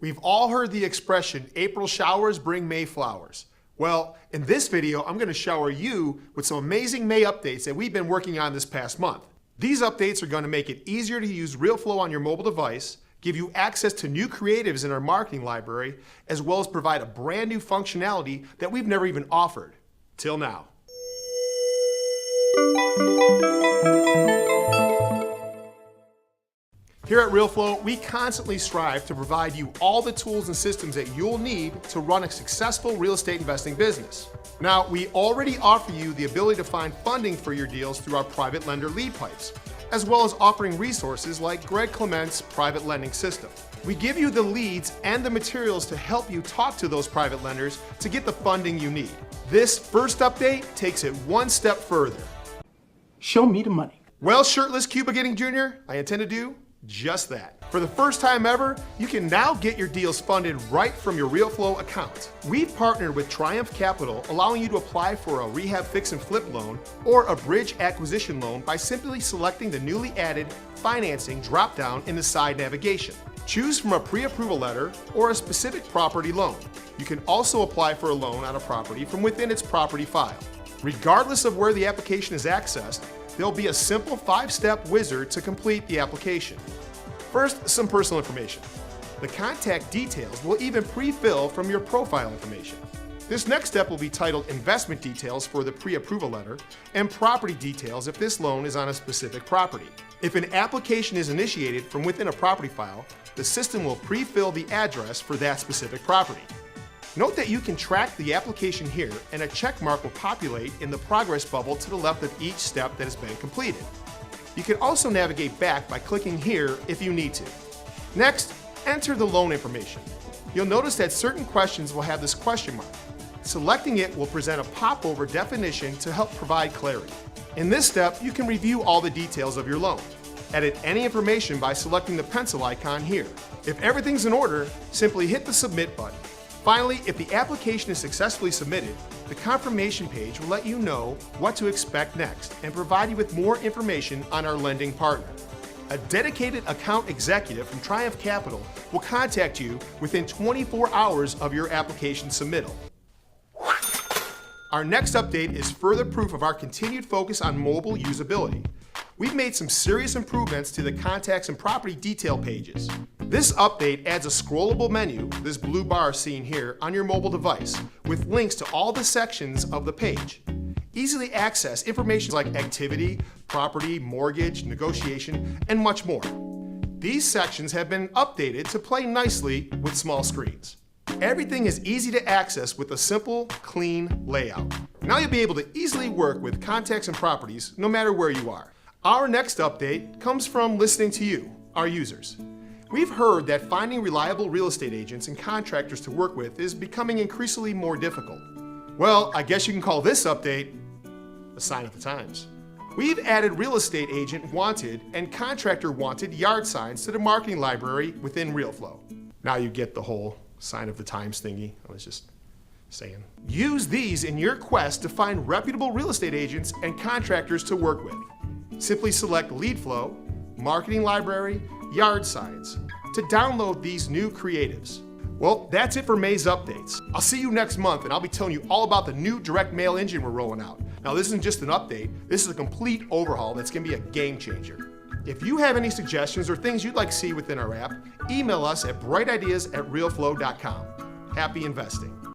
We've all heard the expression, April showers bring May flowers. Well, in this video, I'm going to shower you with some amazing May updates that we've been working on this past month. These updates are going to make it easier to use Realeflow on your mobile device, give you access to new creatives in our marketing library, as well as provide a brand new functionality that we've never even offered till now. Here at Realeflow, we constantly strive to provide you all the tools and systems that you'll need to run a successful real estate investing business. Now, we already offer you the ability to find funding for your deals through our private lender lead pipes, as well as offering resources like Greg Clement's private lending system. We give you the leads and the materials to help you talk to those private lenders to get the funding you need. This first update takes it one step further. Show me the money. Well, shirtless Cuba Gooding Jr., I intend to do just that. For the first time ever, you can now get your deals funded right from your Realeflow account. We've partnered with Triumph Capital, allowing you to apply for a rehab fix and flip loan or a bridge acquisition loan by simply selecting the newly added financing drop-down in the side navigation. Choose from a pre-approval letter or a specific property loan. You can also apply for a loan on a property from within its property file. Regardless of where the application is accessed, there'll be a simple 5-step wizard to complete the application. First, some personal information. The contact details will even pre-fill from your profile information. This next step will be titled investment details for the pre-approval letter and property details if this loan is on a specific property. If an application is initiated from within a property file, the system will pre-fill the address for that specific property. Note that you can track the application here, and a check mark will populate in the progress bubble to the left of each step that has been completed. You can also navigate back by clicking here if you need to. Next, enter the loan information. You'll notice that certain questions will have this question mark. Selecting it will present a pop-over definition to help provide clarity. In this step, you can review all the details of your loan. Edit any information by selecting the pencil icon here. If everything's in order, simply hit the Submit button. Finally, if the application is successfully submitted, the confirmation page will let you know what to expect next and provide you with more information on our lending partner. A dedicated account executive from Triumph Capital will contact you within 24 hours of your application submittal. Our next update is further proof of our continued focus on mobile usability. We've made some serious improvements to the contacts and property detail pages. This update adds a scrollable menu, this blue bar seen here, on your mobile device, with links to all the sections of the page. Easily access information like activity, property, mortgage, negotiation, and much more. These sections have been updated to play nicely with small screens. Everything is easy to access with a simple, clean layout. Now you'll be able to easily work with contacts and properties no matter where you are. Our next update comes from listening to you, our users. We've heard that finding reliable real estate agents and contractors to work with is becoming increasingly more difficult. Well, I guess you can call this update a sign of the times. We've added real estate agent wanted and contractor wanted yard signs to the marketing library within Realeflow. Now you get the whole sign of the times thingy. I was just saying. Use these in your quest to find reputable real estate agents and contractors to work with. Simply select Leadflow, Marketing Library, Yard Signs to download these new creatives. Well, that's it for May's updates. I'll see you next month, and I'll be telling you all about the new direct mail engine we're rolling out. Now, this isn't just an update. This is a complete overhaul that's going to be a game changer. If you have any suggestions or things you'd like to see within our app, email us at brightideas@realeflow.com. Happy investing.